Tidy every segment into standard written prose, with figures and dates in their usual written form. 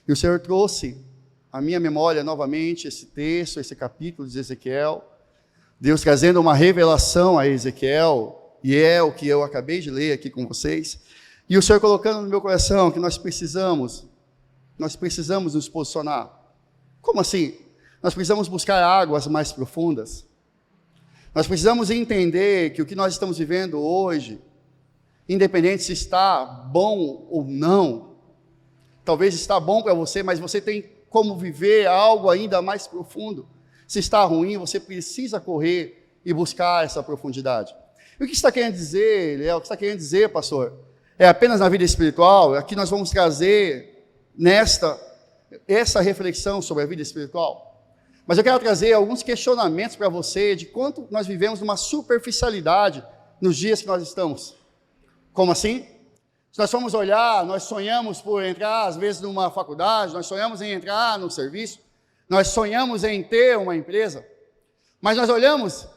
E o Senhor trouxe à minha memória novamente esse texto, esse capítulo de Ezequiel, Deus trazendo uma revelação a Ezequiel, e é o que eu acabei de ler aqui com vocês, e o Senhor colocando no meu coração que nós precisamos nos posicionar. Como assim? Nós precisamos buscar águas mais profundas. Nós precisamos entender que o que nós estamos vivendo hoje, independente se está bom ou não, talvez está bom para você, mas você tem como viver algo ainda mais profundo. Se está ruim, você precisa correr e buscar essa profundidade. E o que está querendo dizer, Léo? O que está querendo dizer, pastor? É apenas na vida espiritual? Aqui nós vamos trazer essa reflexão sobre a vida espiritual. Mas eu quero trazer alguns questionamentos para você de quanto nós vivemos numa superficialidade nos dias que nós estamos. Como assim? Se nós formos olhar, nós sonhamos por entrar, às vezes, numa faculdade, nós sonhamos em entrar num serviço, nós sonhamos em ter uma empresa, mas nós olhamos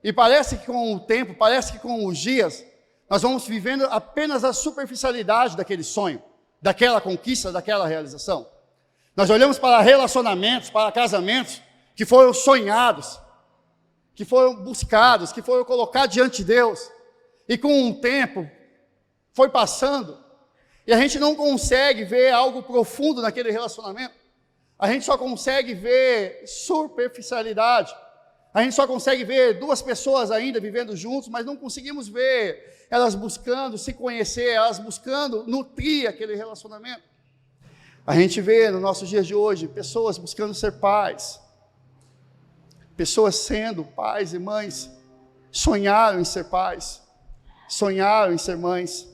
e parece que com o tempo, parece que com os dias, nós vamos vivendo apenas a superficialidade daquele sonho, daquela conquista, daquela realização. Nós olhamos para relacionamentos, para casamentos que foram sonhados, que foram buscados, que foram colocados diante de Deus, e com o tempo foi passando, e a gente não consegue ver algo profundo naquele relacionamento. A gente só consegue ver superficialidade. A gente só consegue ver duas pessoas ainda vivendo juntos, mas não conseguimos ver elas buscando se conhecer, elas buscando nutrir aquele relacionamento. A gente vê nos nossos dias de hoje pessoas buscando ser pais, pessoas sendo pais e mães, sonharam em ser pais, sonharam em ser mães.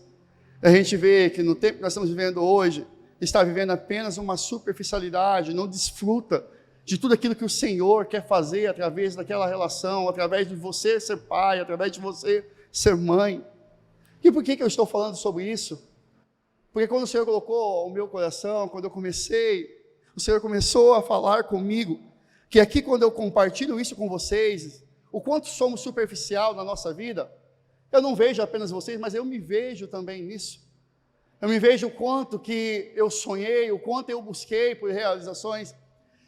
A gente vê que no tempo que nós estamos vivendo hoje, está vivendo apenas uma superficialidade, não desfruta de tudo aquilo que o Senhor quer fazer através daquela relação, através de você ser pai, através de você ser mãe. E por que eu estou falando sobre isso? Porque quando o Senhor colocou ao meu coração, quando eu comecei, o Senhor começou a falar comigo, que aqui quando eu compartilho isso com vocês, o quanto somos superficial na nossa vida, eu não vejo apenas vocês, mas eu me vejo também nisso. Eu me vejo o quanto que eu sonhei, o quanto eu busquei por realizações,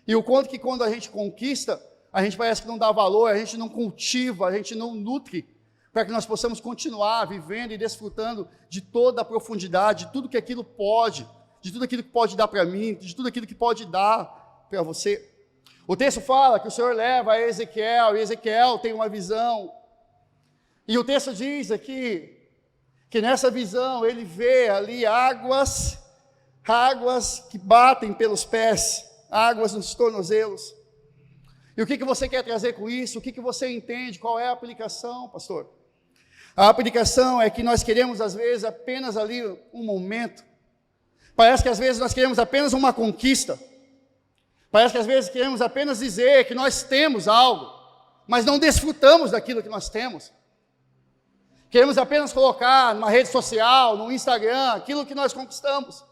e o quanto que quando a gente conquista, a gente parece que não dá valor, a gente não cultiva, a gente não nutre, para que nós possamos continuar vivendo e desfrutando de toda a profundidade, de tudo que aquilo pode, de tudo aquilo que pode dar para mim, de tudo aquilo que pode dar para você. O texto fala que o Senhor leva a Ezequiel, e Ezequiel tem uma visão, e o texto diz aqui, que nessa visão ele vê ali águas que batem pelos pés, águas nos tornozelos. E o que você quer trazer com isso? O que você entende? Qual é a aplicação, pastor? A aplicação é que nós queremos às vezes apenas ali um momento. Parece que às vezes nós queremos apenas uma conquista. Parece que às vezes queremos apenas dizer que nós temos algo, mas não desfrutamos daquilo que nós temos. Queremos apenas colocar numa rede social, no Instagram, aquilo que nós conquistamos.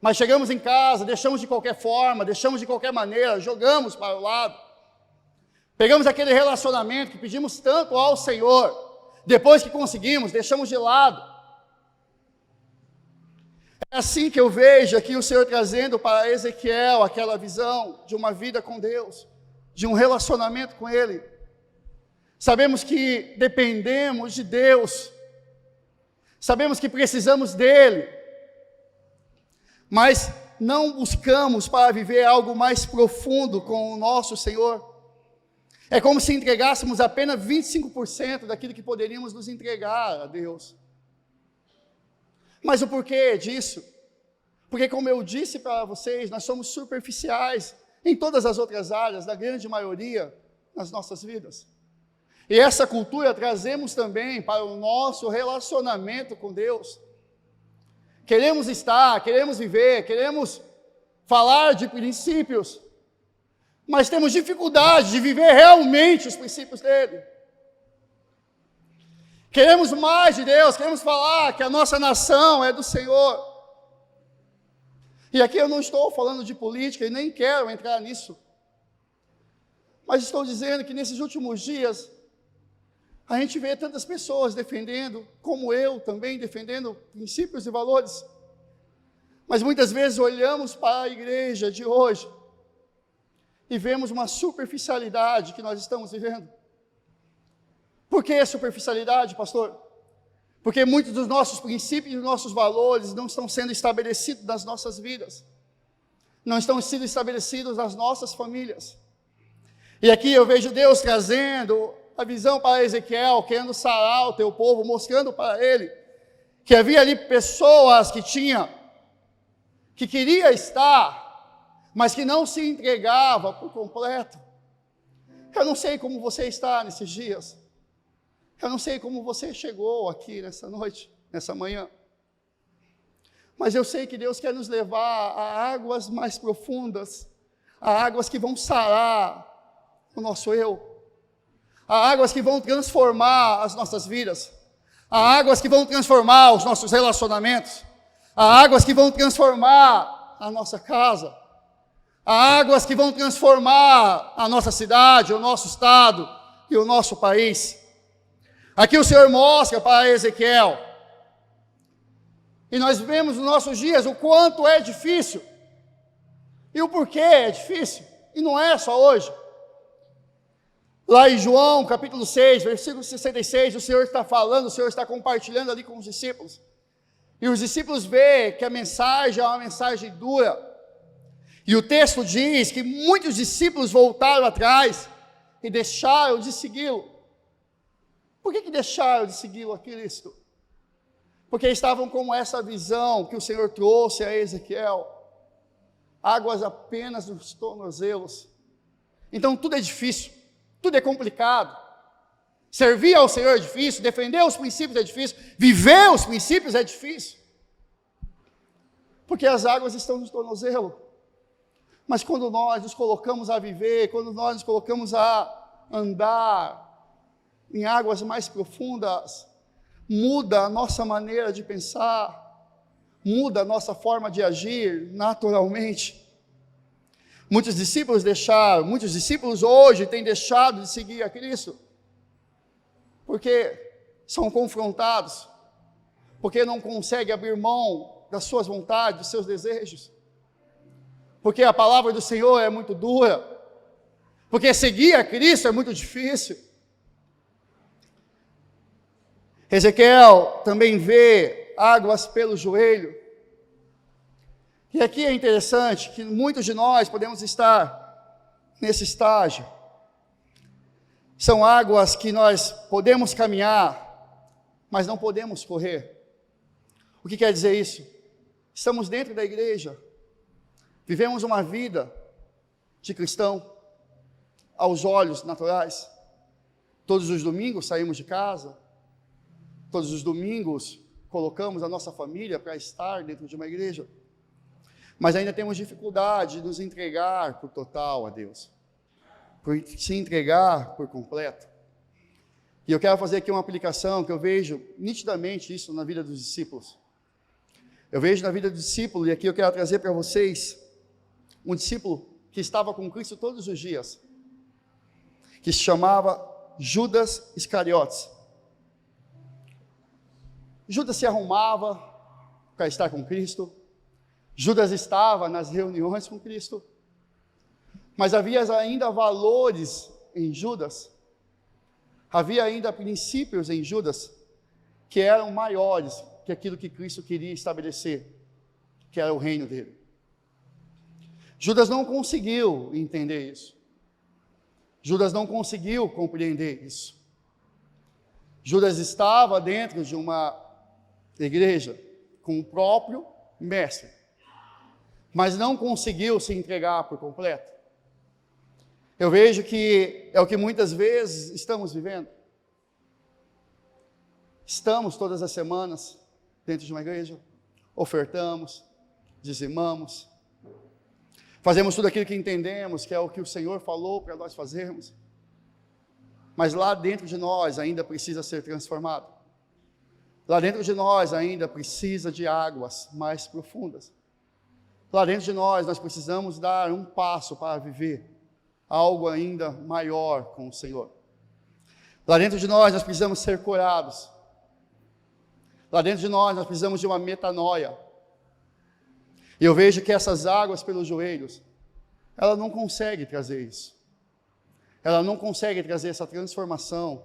Mas chegamos em casa, deixamos de qualquer forma, deixamos de qualquer maneira, jogamos para o lado. Pegamos aquele relacionamento que pedimos tanto ao Senhor, depois que conseguimos, deixamos de lado. É assim que eu vejo aqui o Senhor trazendo para Ezequiel aquela visão de uma vida com Deus, de um relacionamento com Ele. Sabemos que dependemos de Deus, sabemos que precisamos dEle, mas não buscamos para viver algo mais profundo com o nosso Senhor. É como se entregássemos apenas 25% daquilo que poderíamos nos entregar a Deus. Mas o porquê disso? Porque, como eu disse para vocês, nós somos superficiais em todas as outras áreas, na grande maioria, nas nossas vidas. E essa cultura trazemos também para o nosso relacionamento com Deus. Queremos estar, queremos viver, queremos falar de princípios, mas temos dificuldade de viver realmente os princípios dele. Queremos mais de Deus, queremos falar que a nossa nação é do Senhor. E aqui eu não estou falando de política e nem quero entrar nisso, mas estou dizendo que nesses últimos dias, a gente vê tantas pessoas defendendo, como eu também, defendendo princípios e valores, Mas muitas vezes olhamos para a igreja de hoje e vemos uma superficialidade que nós estamos vivendo. Por que superficialidade, pastor? Porque muitos dos nossos princípios e dos nossos valores não estão sendo estabelecidos nas nossas vidas. Não estão sendo estabelecidos nas nossas famílias. E aqui eu vejo Deus trazendo a visão para Ezequiel, querendo sarar o teu povo, mostrando para ele que havia ali pessoas que queria estar, mas que não se entregava por completo. Eu não sei como você está nesses dias. Eu não sei como você chegou aqui nessa noite, nessa manhã. Mas eu sei que Deus quer nos levar a águas mais profundas, a águas que vão sarar o nosso eu, a águas que vão transformar as nossas vidas, a águas que vão transformar os nossos relacionamentos, a águas que vão transformar a nossa casa, a águas que vão transformar a nossa cidade, o nosso estado e o nosso país. Aqui o Senhor mostra para Ezequiel, e nós vemos nos nossos dias o quanto é difícil, e o porquê é difícil, e não é só hoje. Lá em João, capítulo 6, versículo 66, o Senhor está falando, o Senhor está compartilhando ali com os discípulos, e os discípulos veem que a mensagem é uma mensagem dura, e o texto diz que muitos discípulos voltaram atrás, e deixaram de segui-lo. Por que deixaram de segui-lo a Cristo? Porque estavam com essa visão que o Senhor trouxe a Ezequiel, águas apenas nos tornozelos. Então tudo é difícil, tudo é complicado. Servir ao Senhor é difícil, defender os princípios é difícil, viver os princípios é difícil. Porque as águas estão no tornozelo. Mas quando nós nos colocamos a viver, quando nós nos colocamos a andar em águas mais profundas, muda a nossa maneira de pensar, muda a nossa forma de agir naturalmente. Muitos discípulos hoje têm deixado de seguir a Cristo, porque são confrontados, porque não conseguem abrir mão das suas vontades, dos seus desejos, porque a palavra do Senhor é muito dura, porque seguir a Cristo é muito difícil. Ezequiel também vê águas pelo joelho. E aqui é interessante que muitos de nós podemos estar nesse estágio. São águas que nós podemos caminhar, mas não podemos correr. O que quer dizer isso? Estamos dentro da igreja, vivemos uma vida de cristão, aos olhos naturais. Todos os domingos saímos de casa, todos os domingos colocamos a nossa família para estar dentro de uma igreja, mas ainda temos dificuldade de nos entregar por total a Deus, por se entregar por completo. E eu quero fazer aqui uma aplicação que eu vejo nitidamente isso na vida dos discípulos. Eu vejo na vida do discípulo, e aqui eu quero trazer para vocês um discípulo que estava com Cristo todos os dias, que se chamava Judas Iscariotes. Judas se arrumava para estar com Cristo, Judas estava nas reuniões com Cristo, mas havia ainda valores em Judas, havia ainda princípios em Judas que eram maiores que aquilo que Cristo queria estabelecer, que era o reino dele. Judas não conseguiu entender isso, Judas não conseguiu compreender isso. Judas estava dentro de uma igreja com o próprio mestre, mas não conseguiu se entregar por completo. Eu vejo que é o que muitas vezes estamos vivendo. Estamos todas as semanas dentro de uma igreja, ofertamos, dizimamos, fazemos tudo aquilo que entendemos que é o que o Senhor falou para nós fazermos, mas lá dentro de nós ainda precisa ser transformado. Lá dentro de nós ainda precisa de águas mais profundas. Lá dentro de nós precisamos dar um passo para viver algo ainda maior com o Senhor. Lá dentro de nós precisamos ser curados. Lá dentro de nós precisamos de uma metanoia. E eu vejo que essas águas pelos joelhos, ela não consegue trazer isso. Ela não consegue trazer essa transformação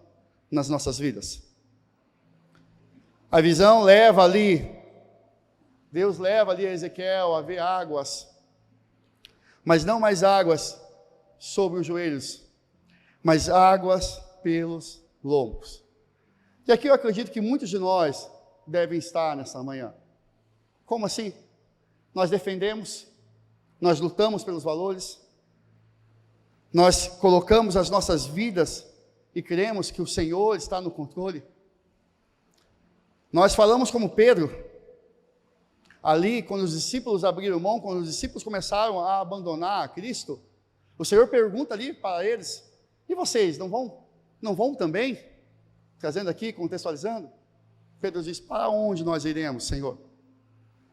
nas nossas vidas. A visão leva ali, Deus leva ali a Ezequiel a ver águas, mas não mais águas sobre os joelhos, mas águas pelos lombos. E aqui eu acredito que muitos de nós devem estar nessa manhã. Como assim? Nós defendemos, nós lutamos pelos valores, nós colocamos as nossas vidas e cremos que o Senhor está no controle. Nós falamos como Pedro, ali quando os discípulos abriram mão, quando os discípulos começaram a abandonar a Cristo, o Senhor pergunta ali para eles, e vocês, não vão também? Trazendo aqui, contextualizando, Pedro diz, para onde nós iremos, Senhor?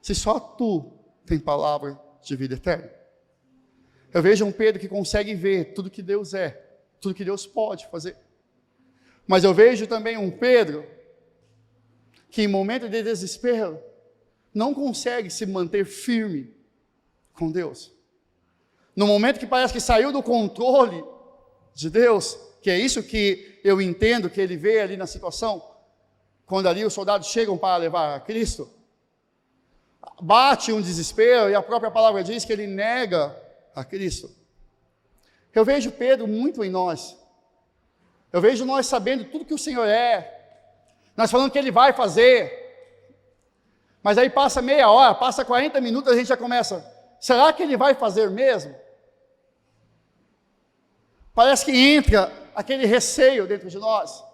Se só Tu tem palavra de vida eterna. Eu vejo um Pedro que consegue ver tudo que Deus é, tudo que Deus pode fazer. Mas eu vejo também um Pedro que em momento de desespero não consegue se manter firme com Deus. No momento que parece que saiu do controle de Deus, que é isso que eu entendo que ele vê ali na situação, quando ali os soldados chegam para levar a Cristo, bate um desespero e a própria palavra diz que ele nega a Cristo. Eu vejo Pedro muito em nós. Eu vejo nós sabendo tudo que o Senhor é, nós falando que Ele vai fazer, mas aí passa meia hora, passa 40 minutos, a gente já começa, será que Ele vai fazer mesmo? Parece que entra aquele receio dentro de nós.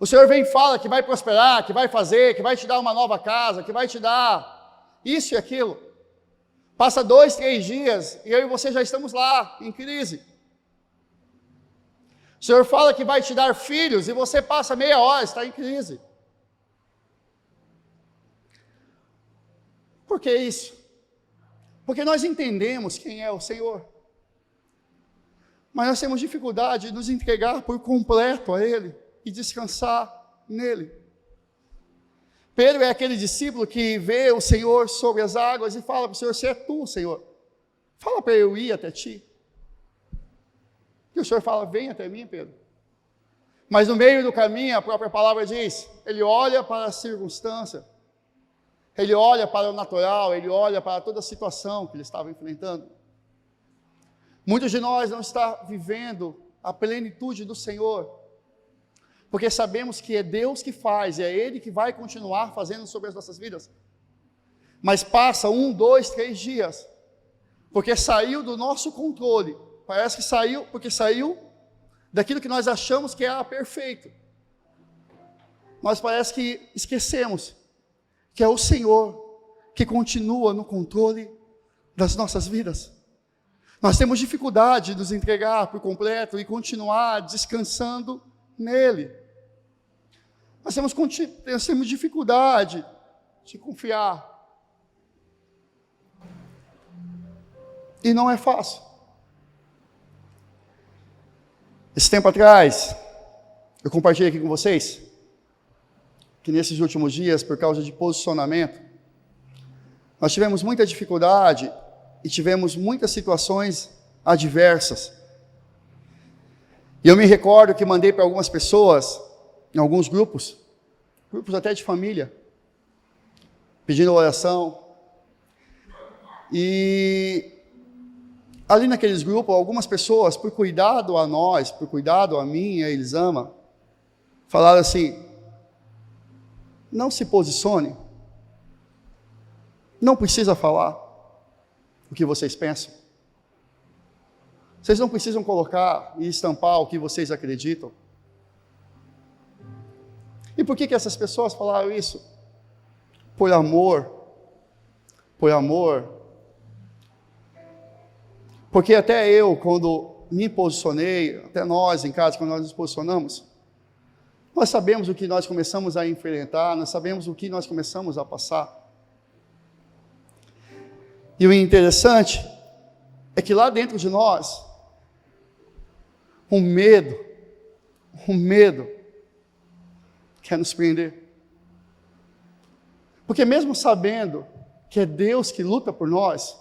O Senhor vem e fala que vai prosperar, que vai fazer, que vai te dar uma nova casa, que vai te dar isso e aquilo. Passa 2, 3 dias, e eu e você já estamos lá, em crise. O Senhor fala que vai te dar filhos, e você passa meia hora, está em crise. Por que isso? Porque nós entendemos quem é o Senhor. Mas nós temos dificuldade de nos entregar por completo a Ele e descansar nele. Pedro é aquele discípulo que vê o Senhor sobre as águas e fala para o Senhor, se é Tu, Senhor, fala para eu ir até Ti. E o Senhor fala, vem até mim, Pedro. Mas no meio do caminho, a própria palavra diz, ele olha para a circunstância, ele olha para o natural, ele olha para toda a situação que ele estava enfrentando. Muitos de nós não estão vivendo a plenitude do Senhor, porque sabemos que é Deus que faz, e é Ele que vai continuar fazendo sobre as nossas vidas. Mas passa 1, 2, 3 dias, porque saiu do nosso controle, parece que saiu, porque saiu daquilo que nós achamos que era perfeito. Nós parece que esquecemos que é o Senhor que continua no controle das nossas vidas. Nós temos dificuldade de nos entregar por completo e continuar descansando nele. Nós temos dificuldade de confiar. E não é fácil. Esse tempo atrás, eu compartilhei aqui com vocês, que nesses últimos dias, por causa de posicionamento, nós tivemos muita dificuldade e tivemos muitas situações adversas. E eu me recordo que mandei para algumas pessoas, em alguns grupos até de família, pedindo oração. E ali naqueles grupos, algumas pessoas, por cuidado a nós, por cuidado a mim e a Elisama, falaram assim, não se posicione, não precisa falar o que vocês pensam. Vocês não precisam colocar e estampar o que vocês acreditam. E por que essas pessoas falaram isso? Por amor. Por amor. Porque até eu, quando me posicionei, até nós em casa, quando nós nos posicionamos, nós sabemos o que nós começamos a enfrentar, nós sabemos o que nós começamos a passar. E o interessante é que lá dentro de nós, um medo quer nos prender. Porque mesmo sabendo que é Deus que luta por nós,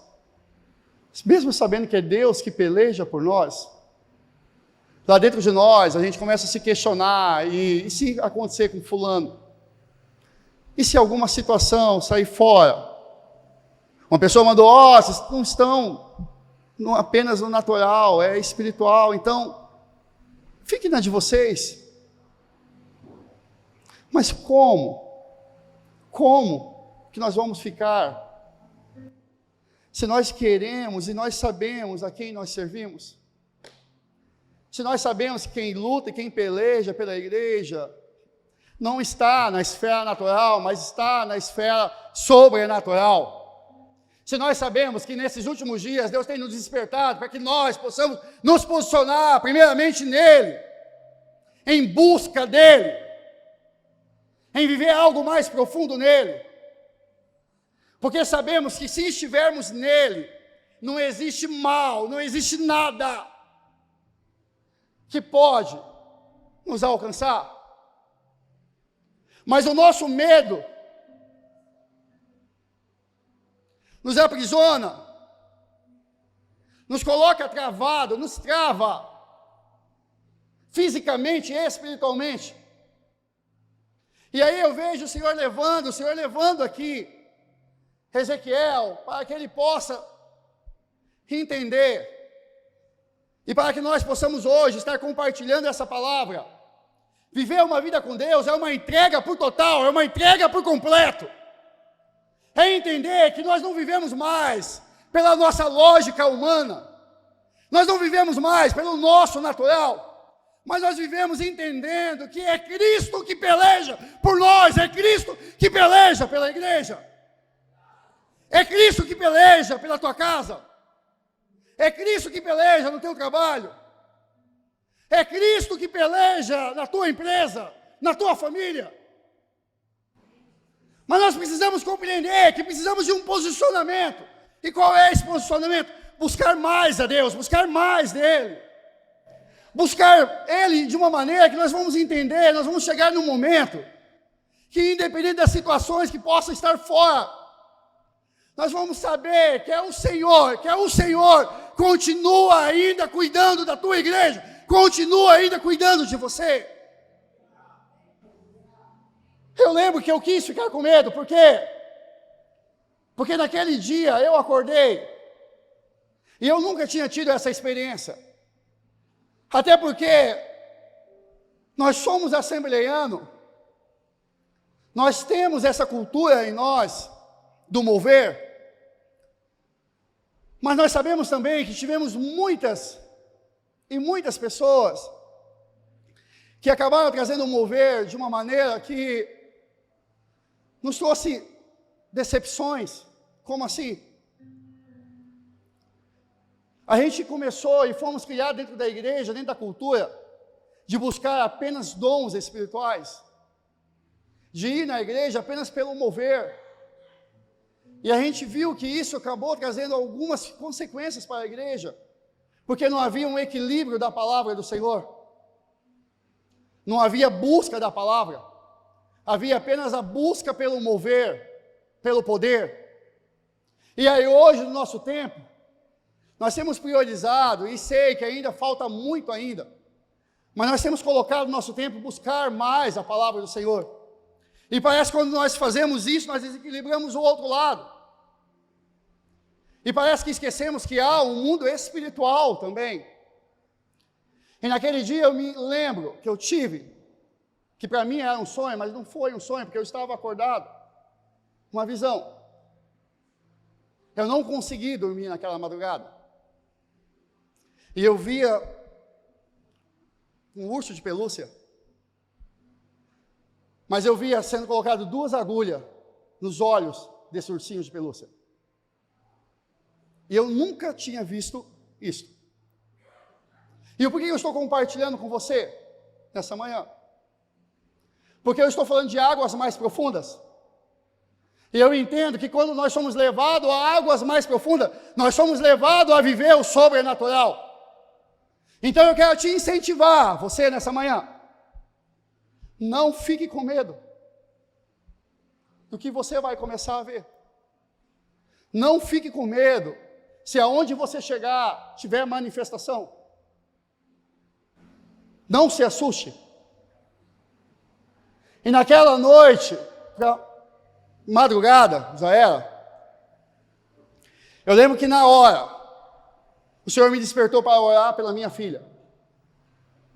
mesmo sabendo que é Deus que peleja por nós, lá dentro de nós a gente começa a se questionar, e se acontecer com fulano? E se alguma situação sair fora? Uma pessoa mandou, vocês não estão apenas no natural, é espiritual, então, fique na de vocês. Mas como? Como que nós vamos ficar? Se nós queremos e nós sabemos a quem nós servimos, se nós sabemos que quem luta e quem peleja pela igreja não está na esfera natural, mas está na esfera sobrenatural. Se nós sabemos que nesses últimos dias Deus tem nos despertado para que nós possamos nos posicionar primeiramente nele, em busca dele, em viver algo mais profundo nele. Porque sabemos que se estivermos nele, não existe mal, não existe nada que pode nos alcançar. Mas o nosso medo nos aprisiona, nos coloca travado, nos trava, fisicamente e espiritualmente. E aí eu vejo o Senhor levando aqui Ezequiel, para que ele possa entender, e para que nós possamos hoje estar compartilhando essa palavra. Viver uma vida com Deus é uma entrega por total, é uma entrega por completo. É entender que nós não vivemos mais pela nossa lógica humana, nós não vivemos mais pelo nosso natural, mas nós vivemos entendendo que é Cristo que peleja por nós, é Cristo que peleja pela igreja, é Cristo que peleja pela tua casa, é Cristo que peleja no teu trabalho, é Cristo que peleja na tua empresa, na tua família. Mas nós precisamos compreender que precisamos de um posicionamento. E qual é esse posicionamento? Buscar mais a Deus, buscar mais dele. Buscar ele de uma maneira que nós vamos entender, nós vamos chegar num momento que, independente das situações que possam estar fora, nós vamos saber que é o Senhor continua ainda cuidando da tua igreja, continua ainda cuidando de você. Eu lembro que eu quis ficar com medo, por quê? Porque naquele dia eu acordei, e eu nunca tinha tido essa experiência, até porque nós somos assembleianos, nós temos essa cultura em nós, do mover, mas nós sabemos também que tivemos muitas pessoas que acabaram trazendo o mover de uma maneira que nos trouxe decepções. Como assim? A gente começou e fomos criados dentro da igreja, dentro da cultura, de buscar apenas dons espirituais, de ir na igreja apenas pelo mover. E a gente viu que isso acabou trazendo algumas consequências para a igreja, porque não havia um equilíbrio da palavra do Senhor, não havia busca da palavra, havia apenas a busca pelo mover, pelo poder. E aí hoje, no nosso tempo, nós temos priorizado, e sei que ainda falta muito ainda, mas nós temos colocado no nosso tempo buscar mais a palavra do Senhor. E parece que quando nós fazemos isso, nós desequilibramos o outro lado. E parece que esquecemos que há um mundo espiritual também. E naquele dia eu me lembro que eu tive, que para mim era um sonho, mas não foi um sonho, porque eu estava acordado, uma visão. Eu não consegui dormir naquela madrugada. E eu via um urso de pelúcia, mas eu via sendo colocado 2 agulhas nos olhos desse ursinho de pelúcia. E eu nunca tinha visto isso. E por que eu estou compartilhando com você nessa manhã? Porque eu estou falando de águas mais profundas. E eu entendo que quando nós somos levados a águas mais profundas, nós somos levados a viver o sobrenatural. Então eu quero te incentivar, você nessa manhã, não fique com medo do que você vai começar a ver. Não fique com medo se aonde você chegar tiver manifestação. Não se assuste. E naquela noite, madrugada, já era, eu lembro que na hora, o Senhor me despertou para orar pela minha filha.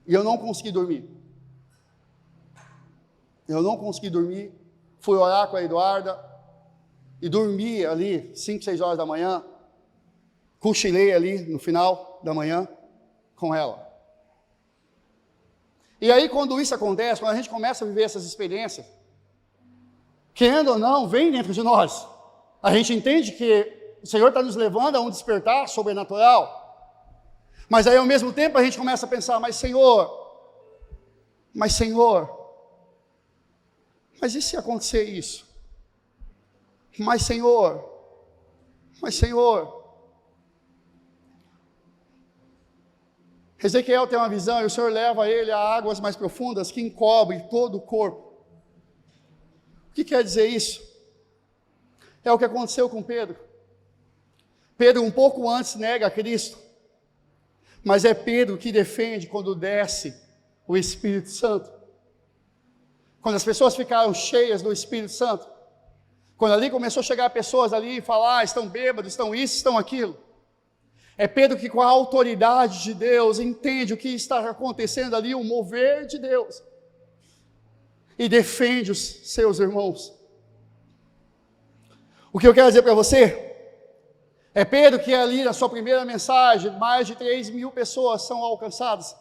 E eu não consegui dormir. Fui orar com a Eduarda. E dormi ali, 5, 6 horas da manhã. Cochilei ali no final da manhã com ela. E aí quando isso acontece, quando a gente começa a viver essas experiências, querendo ou não, vem dentro de nós. A gente entende que o Senhor está nos levando a um despertar sobrenatural. Mas aí ao mesmo tempo a gente começa a pensar, mas Senhor, mas e se acontecer isso? Mas Senhor, Ezequiel tem uma visão e o Senhor leva ele a águas mais profundas que encobrem todo o corpo. O que quer dizer isso? É o que aconteceu com Pedro. Pedro um pouco antes nega a Cristo, mas é Pedro que defende quando desce o Espírito Santo. Quando as pessoas ficaram cheias do Espírito Santo, quando ali começou a chegar pessoas ali e falar, estão bêbados, estão isso, estão aquilo. É Pedro que com a autoridade de Deus entende o que está acontecendo ali, o mover de Deus. E defende os seus irmãos. O que eu quero dizer para você? É Pedro que ali na sua primeira mensagem, mais de 3.000 pessoas são alcançadas.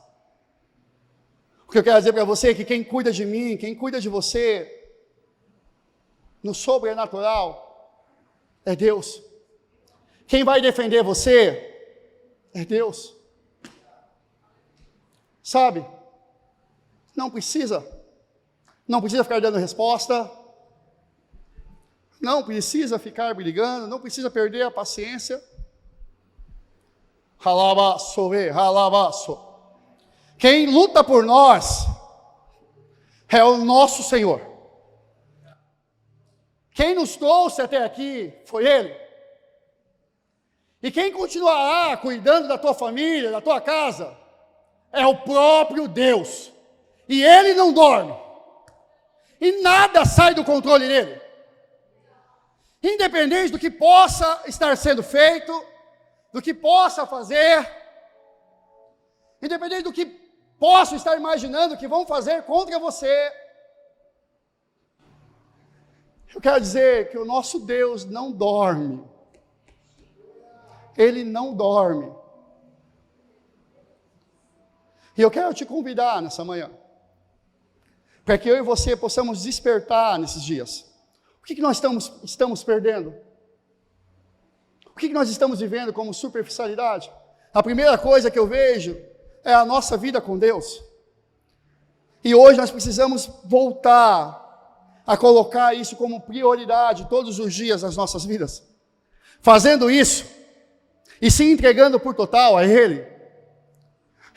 O que eu quero dizer para você é que quem cuida de mim, quem cuida de você, no sobrenatural, é Deus. Quem vai defender você é Deus. Sabe? Não precisa ficar dando resposta, não precisa ficar brigando, não precisa perder a paciência. Ralabaço. Quem luta por nós é o nosso Senhor. Quem nos trouxe até aqui foi Ele. E quem continuará cuidando da tua família, da tua casa, é o próprio Deus. E Ele não dorme. E nada sai do controle dele. Independente do que possa estar sendo feito, do que possa fazer, independente do que possa estar imaginando que vão fazer contra você, eu quero dizer que o nosso Deus não dorme. Ele não dorme. E eu quero te convidar nessa manhã, para que eu e você possamos despertar nesses dias. O que nós estamos perdendo? O que nós estamos vivendo como superficialidade? A primeira coisa que eu vejo é a nossa vida com Deus. E hoje nós precisamos voltar a colocar isso como prioridade todos os dias nas nossas vidas. Fazendo isso e se entregando por total a Ele,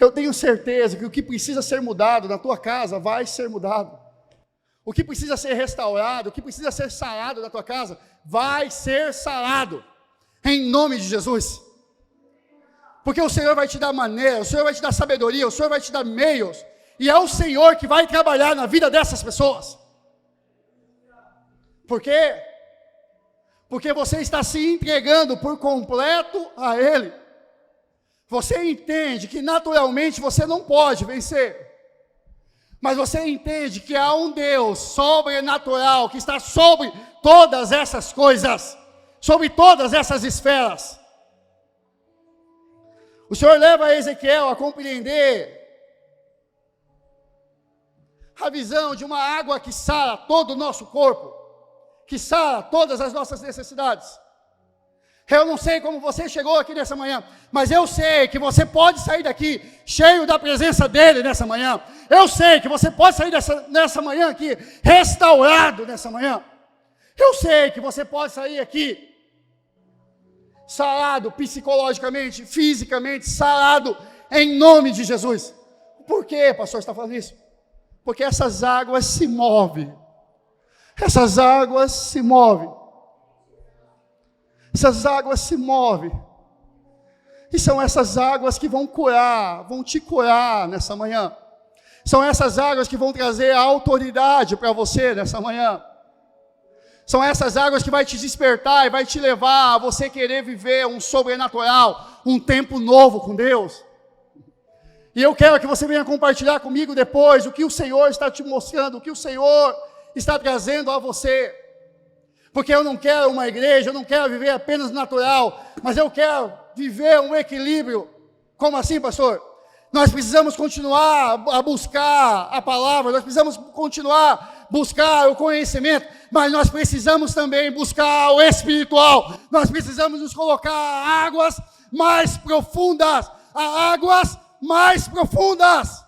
eu tenho certeza que o que precisa ser mudado na tua casa vai ser mudado. O que precisa ser restaurado, o que precisa ser sarado na tua casa, vai ser sarado, em nome de Jesus. Porque o Senhor vai te dar maneira, o Senhor vai te dar sabedoria, o Senhor vai te dar meios, e é o Senhor que vai trabalhar na vida dessas pessoas. Por quê? Porque você está se entregando por completo a Ele. Você entende que naturalmente você não pode vencer, mas você entende que há um Deus sobrenatural que está sobre todas essas coisas, sobre todas essas esferas. O Senhor leva Ezequiel a compreender a visão de uma água que sara todo o nosso corpo, que sara todas as nossas necessidades. Eu não sei como você chegou aqui nessa manhã, mas eu sei que você pode sair daqui cheio da presença dEle nessa manhã. Eu sei que você pode sair nessa manhã aqui restaurado nessa manhã. Eu sei que você pode sair aqui sarado psicologicamente, fisicamente, sarado em nome de Jesus. Por que, pastor, está falando isso? Porque essas águas se movem. Essas águas se movem. Essas águas se movem. E são essas águas que vão curar, vão te curar nessa manhã. São essas águas que vão trazer a autoridade para você nessa manhã. São essas águas que vai te despertar e vai te levar a você querer viver um sobrenatural, um tempo novo com Deus. E eu quero que você venha compartilhar comigo depois o que o Senhor está te mostrando, o que o Senhor está trazendo a você. Porque eu não quero uma igreja, eu não quero viver apenas natural, mas eu quero viver um equilíbrio. Como assim, pastor? Nós precisamos continuar a buscar a palavra, nós precisamos continuar a buscar o conhecimento, mas nós precisamos também buscar o espiritual. Nós precisamos nos colocar a águas mais profundas, a águas mais profundas.